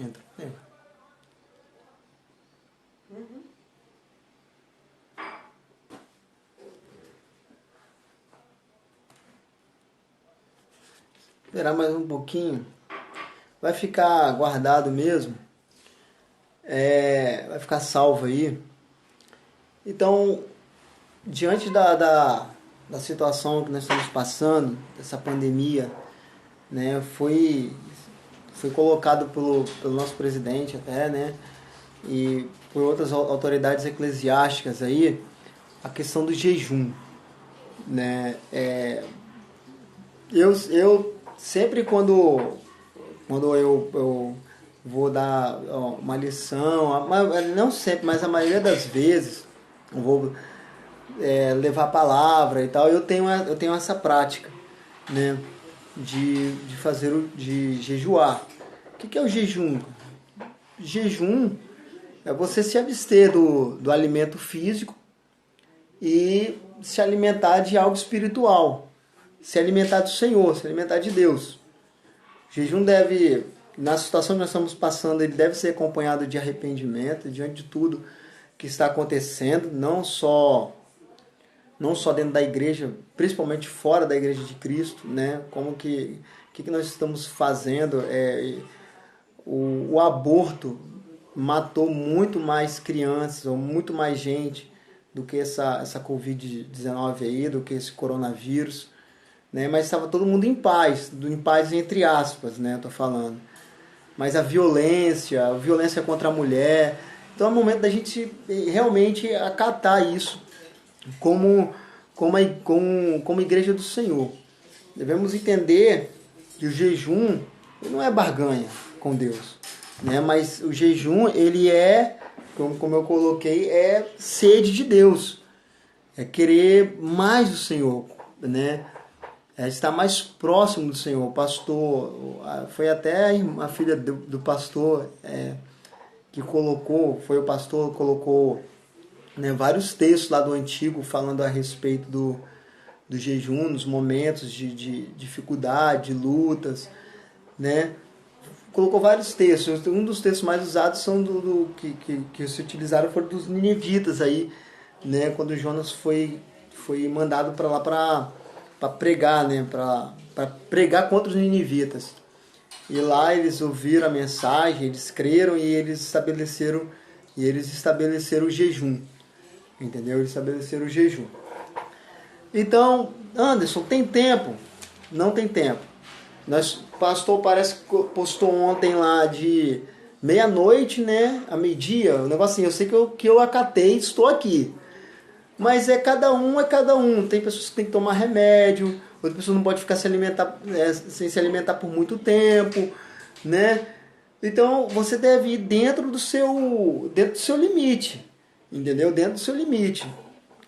Entra. É. Esperar mais um pouquinho. Vai ficar guardado mesmo. Vai ficar salvo aí. Então, diante da situação que nós estamos passando, dessa pandemia, né, foi colocado pelo nosso presidente até, né, e por outras autoridades eclesiásticas aí, a questão do jejum, né. Eu sempre quando eu vou dar uma lição, não sempre, mas a maioria das vezes eu vou levar a palavra e tal, eu tenho essa prática, né, de de jejuar. O que é o jejum? Jejum é você se abster do alimento físico e se alimentar de algo espiritual, se alimentar do Senhor, se alimentar de Deus. O jejum deve, na situação que nós estamos passando, ele deve ser acompanhado de arrependimento diante de tudo que está acontecendo, não só dentro da igreja, principalmente fora da igreja de Cristo, né? Como que nós estamos fazendo? O aborto matou muito mais crianças, ou muito mais gente do que essa Covid-19 aí, do que esse coronavírus, né? Mas estava todo mundo em paz entre aspas, né? Tô falando. Mas a violência contra a mulher, então é o momento da gente realmente acatar isso como igreja do Senhor. Devemos entender que o jejum não é barganha com Deus, né? Mas o jejum, ele como eu coloquei, é sede de Deus, é querer mais do Senhor, né? É estar mais próximo do Senhor. O pastor, foi até a filha do pastor que colocou, foi o pastor que colocou, né, vários textos lá do Antigo falando a respeito do jejum, nos momentos de dificuldade, de lutas, né? Colocou vários textos. Um dos textos mais usados são que se utilizaram foram dos ninivitas aí, né? Quando Jonas foi mandado para lá para pregar, né? Para pregar contra os ninivitas. E lá eles ouviram a mensagem, eles creram e eles estabeleceram o jejum. Entendeu? Eles estabeleceram o jejum. Então, Anderson, tem tempo? Não tem tempo. O pastor parece que postou ontem lá de meia-noite, né, a meio-dia. O negócio assim, eu sei que eu acatei, estou aqui. Mas cada um. Tem pessoas que têm que tomar remédio, outras pessoas não podem ficar sem se alimentar por muito tempo, né? Então, você deve ir dentro do seu limite, entendeu? Dentro do seu limite.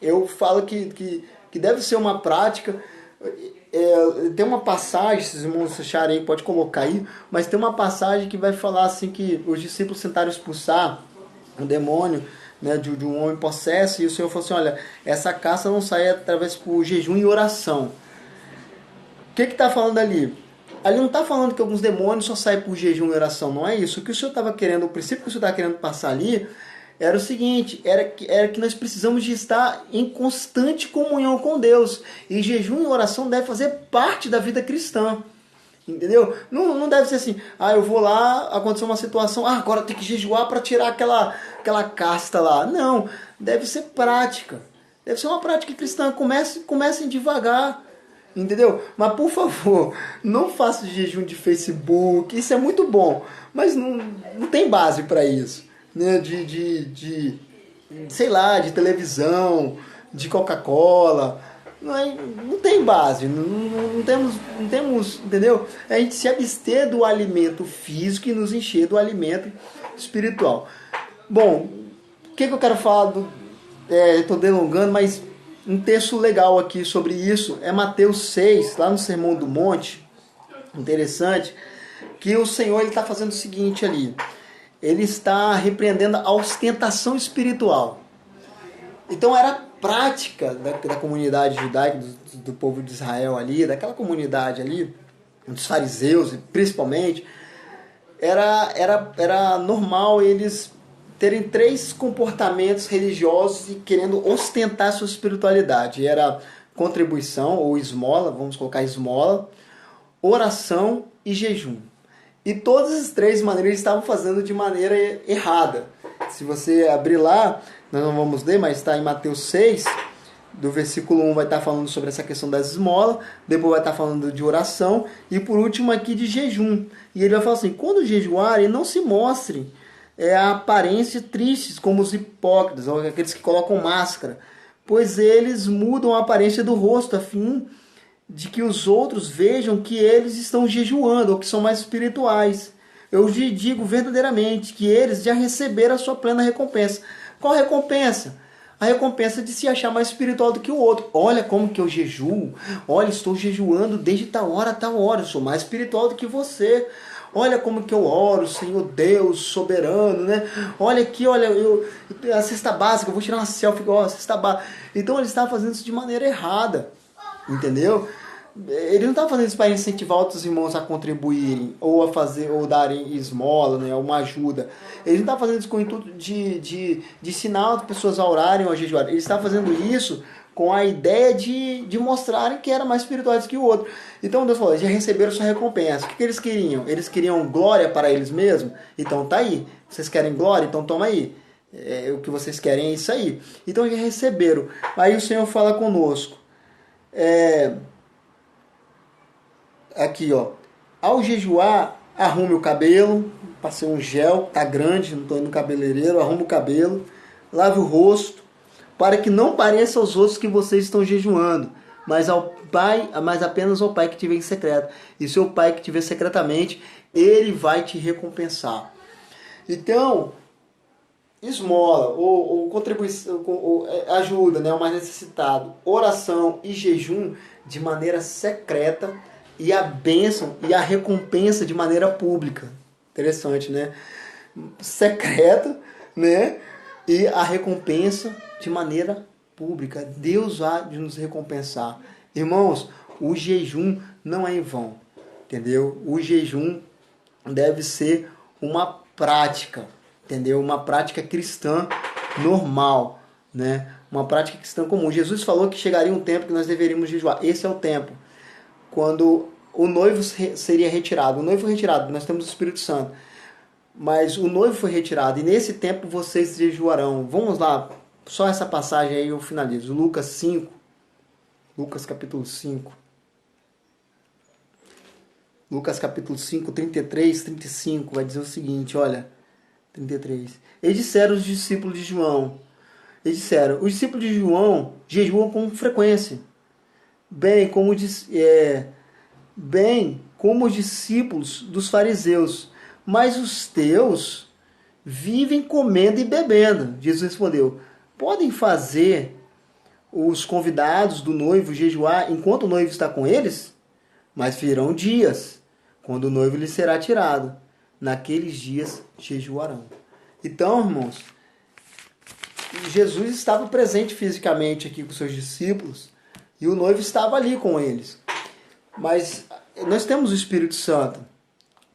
Eu falo que deve ser uma prática. Tem uma passagem, se os irmãos acharem aí, pode colocar aí, mas tem uma passagem que vai falar assim que os discípulos tentaram expulsar um demônio, né, de um homem possesso, e o Senhor falou assim, olha, essa caça não sai através por jejum e oração. O que está falando ali? Ali não está falando que alguns demônios só saem por jejum e oração, não é isso. O que o Senhor estava querendo, o princípio que o Senhor estava querendo passar ali, era o seguinte, era que nós precisamos de estar em constante comunhão com Deus. E jejum e oração deve fazer parte da vida cristã. Entendeu? Não deve ser assim, eu vou lá, aconteceu uma situação, agora tem que jejuar para tirar aquela casta lá. Não, deve ser prática. Deve ser uma prática cristã. Comecem devagar. Entendeu? Mas por favor, não faça jejum de Facebook. Isso é muito bom, mas não tem base para isso, né? Sei lá, de televisão, de Coca-Cola. Não tem base, não temos, entendeu? A gente se abster do alimento físico e nos encher do alimento espiritual. Bom, o que eu quero falar? Estou delongando, mas um texto legal aqui sobre isso é Mateus 6, lá no Sermão do Monte. Interessante, que o Senhor está fazendo o seguinte ali. Ele está repreendendo a ostentação espiritual. Então era prática da comunidade judaica, do povo de Israel ali, daquela comunidade ali, dos fariseus principalmente, era normal eles terem 3 comportamentos religiosos e querendo ostentar sua espiritualidade. Era contribuição ou esmola, vamos colocar esmola, oração e jejum. E todas as 3 maneiras eles estavam fazendo de maneira errada. Se você abrir lá, nós não vamos ler, mas está em Mateus 6, do versículo 1 vai estar falando sobre essa questão das esmolas, depois vai estar falando de oração, e por último aqui de jejum. E ele vai falar assim, quando jejuarem, não se mostrem a aparência tristes, como os hipócritas, ou aqueles que colocam máscara, pois eles mudam a aparência do rosto, a fim de que os outros vejam que eles estão jejuando, ou que são mais espirituais. Eu lhe digo verdadeiramente que eles já receberam a sua plena recompensa. Qual recompensa? A recompensa de se achar mais espiritual do que o outro. Olha como que eu jejuo. Olha, estou jejuando desde tal hora a tal hora. Eu sou mais espiritual do que você. Olha como que eu oro, Senhor Deus soberano, né? Olha aqui, olha, a cesta básica, eu vou tirar uma selfie igual a cesta básica. Então ele estava fazendo isso de maneira errada. Entendeu? Ele não está fazendo isso para incentivar outros irmãos a contribuírem ou a fazer ou darem esmola, né, uma ajuda. Ele não está fazendo isso com o intuito de ensinar outras pessoas a orarem ou a jejuarem. Ele está fazendo isso com a ideia de mostrarem que era mais espirituais que o outro. Então Deus falou, eles já receberam sua recompensa. O que eles queriam? Eles queriam glória para eles mesmos? Então tá aí. Vocês querem glória? Então toma aí. O que vocês querem é isso aí. Então já receberam. Aí o Senhor fala conosco. Aqui, ó. Ao jejuar, arrume o cabelo. Passei um gel, tá grande, não estou indo no cabeleireiro. Arrume o cabelo, lave o rosto, para que não pareça aos outros que vocês estão jejuando, mas apenas ao Pai que te vê em secreto. E seu Pai que te vê secretamente, Ele vai te recompensar. Então, esmola, ou contribuição, ou ajuda, né, o mais necessitado, oração e jejum de maneira secreta, e a bênção e a recompensa de maneira pública. Interessante, né? Secreta, né? E a recompensa de maneira pública. Deus há de nos recompensar. Irmãos, o jejum não é em vão, entendeu? O jejum deve ser uma prática, entendeu? Uma prática cristã normal, né? Uma prática cristã comum. Jesus falou que chegaria um tempo que nós deveríamos jejuar. Esse é o tempo. Quando o noivo seria retirado. O noivo foi retirado, nós temos o Espírito Santo. Mas o noivo foi retirado, e nesse tempo vocês jejuarão. Vamos lá, só essa passagem aí eu finalizo. Lucas 5, Lucas capítulo 5. Lucas capítulo 5, 33, 35, vai dizer o seguinte, olha, 33. Eles disseram os discípulos de João. Eles disseram, os discípulos de João jejuam com frequência. Bem como os discípulos dos fariseus, mas os teus vivem comendo e bebendo. Jesus respondeu, podem fazer os convidados do noivo jejuar enquanto o noivo está com eles? Mas virão dias, quando o noivo lhe será tirado. Naqueles dias jejuarão. Então, irmãos, Jesus estava presente fisicamente aqui com seus discípulos, e o noivo estava ali com eles. Mas nós temos o Espírito Santo.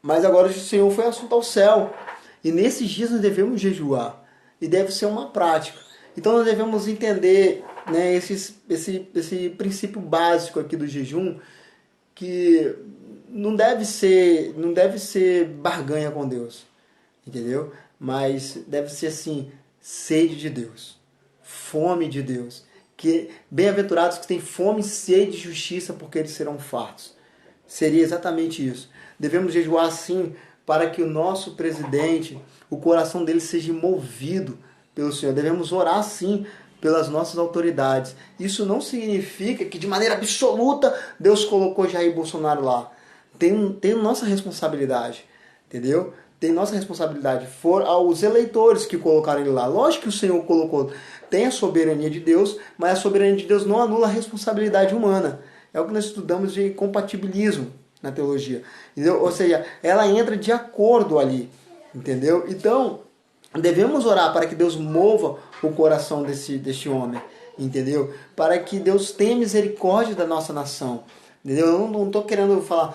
Mas agora o Senhor foi assunto ao céu. E nesses dias nós devemos jejuar. E deve ser uma prática. Então nós devemos entender, né, esse princípio básico aqui do jejum, que não deve ser barganha com Deus. Entendeu? Mas deve ser assim, sede de Deus. Fome de Deus. Que bem-aventurados que têm fome e sede de justiça, porque eles serão fartos. Seria exatamente isso. Devemos jejuar assim para que o nosso presidente, o coração dele seja movido pelo Senhor. Devemos orar assim pelas nossas autoridades. Isso não significa que de maneira absoluta Deus colocou Jair Bolsonaro lá. Tem nossa responsabilidade, entendeu? Tem nossa responsabilidade. For aos eleitores que colocaram ele lá. Lógico que o Senhor colocou. Tem a soberania de Deus, mas a soberania de Deus não anula a responsabilidade humana. É o que nós estudamos de compatibilismo na teologia. Entendeu? Ou seja, ela entra de acordo ali. Entendeu? Então, devemos orar para que Deus mova o coração deste homem. Entendeu? Para que Deus tenha misericórdia da nossa nação. Entendeu? Eu não tô querendo falar,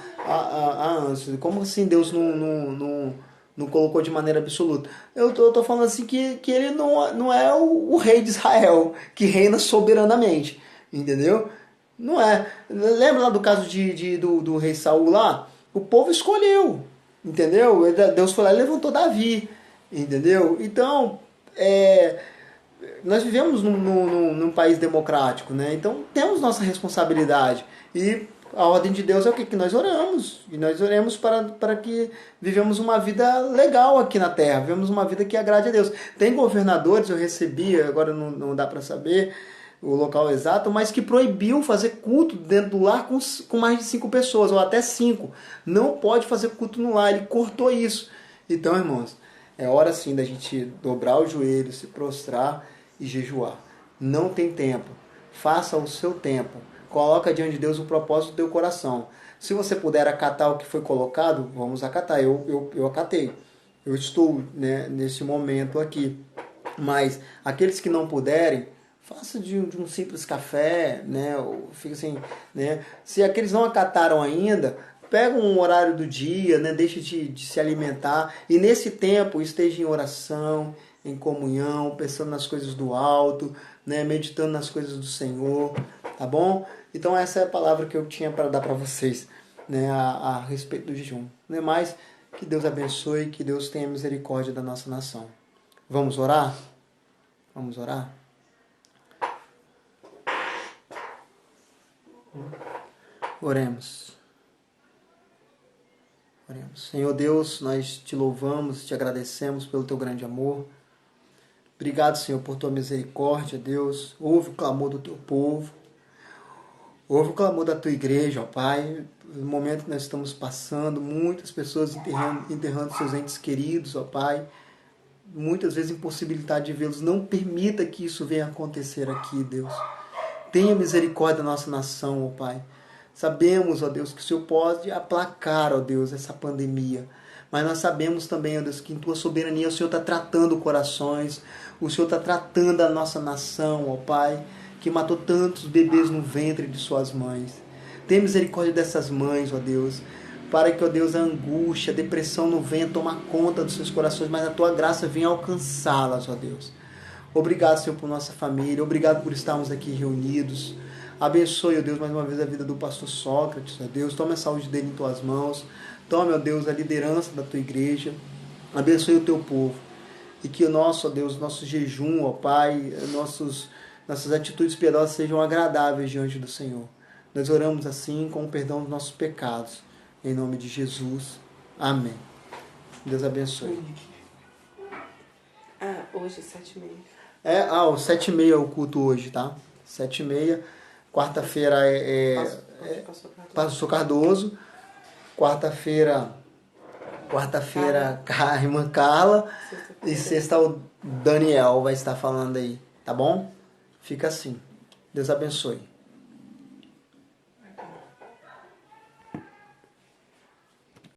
antes, como assim Deus não colocou de maneira absoluta? Eu tô falando assim que ele não é o rei de Israel, que reina soberanamente, entendeu? Não é. Lembra lá do caso do rei Saul lá? O povo escolheu, entendeu? Deus foi lá e levantou Davi, entendeu? Então, nós vivemos num país democrático, né? Então temos nossa responsabilidade. E a ordem de Deus é o que nós oramos. E nós oramos para que vivemos uma vida legal aqui na terra, vivemos uma vida que agrade a Deus. Tem governadores, eu recebi, agora não dá para saber o local exato, mas que proibiu fazer culto dentro do lar com mais de 5 pessoas, ou até 5. Não pode fazer culto no lar, ele cortou isso. Então, irmãos, é hora sim da gente dobrar o joelho, se prostrar e jejuar. Não tem tempo. Faça o seu tempo. Coloca diante de Deus o propósito do teu coração. Se você puder acatar o que foi colocado, vamos acatar. Eu acatei. Eu estou, né, nesse momento aqui. Mas aqueles que não puderem, faça de um simples café, né? Ou fica assim, né? Se aqueles não acataram ainda, pega um horário do dia, né? Deixe de se alimentar e nesse tempo esteja em oração, em comunhão, pensando nas coisas do alto, né? Meditando nas coisas do Senhor, tá bom? Então essa é a palavra que eu tinha para dar para vocês, né? A respeito do jejum. Não é mais que Deus abençoe, que Deus tenha misericórdia da nossa nação. Vamos orar? Vamos orar? Oremos. Oremos. Senhor Deus, nós te louvamos, te agradecemos pelo teu grande amor. Obrigado, Senhor, por tua misericórdia, Deus. Ouve o clamor do teu povo. Ouve o clamor da tua igreja, ó Pai. No momento que nós estamos passando, muitas pessoas enterrando seus entes queridos, ó Pai. Muitas vezes impossibilidade de vê-los. Não permita que isso venha acontecer aqui, Deus. Tenha misericórdia da nossa nação, ó Pai. Sabemos, ó Deus, que o Senhor pode aplacar, ó Deus, essa pandemia. Mas nós sabemos também, ó Deus, que em tua soberania o Senhor está tratando corações. O Senhor está tratando a nossa nação, ó Pai, que matou tantos bebês no ventre de suas mães. Tenha misericórdia dessas mães, ó Deus, para que, ó Deus, a angústia, a depressão não venha tomar conta dos seus corações, mas a tua graça venha alcançá-las, ó Deus. Obrigado, Senhor, por nossa família. Obrigado por estarmos aqui reunidos. Abençoe, ó Deus, mais uma vez a vida do pastor Sócrates, ó Deus. Tome a saúde dele em tuas mãos. Tome, ó Deus, a liderança da tua igreja. Abençoe o teu povo. E que o nosso, ó Deus, nosso jejum, ó Pai, nossas atitudes piedosas sejam agradáveis diante do Senhor. Nós oramos assim com o perdão dos nossos pecados. Em nome de Jesus. Amém. Deus abençoe. Hoje, 7h30. O 7h30 é o culto hoje, tá? 7h30. Quarta-feira Pastor Cardoso. Quarta-feira, a irmã Carla. E sexta o Daniel vai estar falando aí, tá bom? Fica assim. Deus abençoe.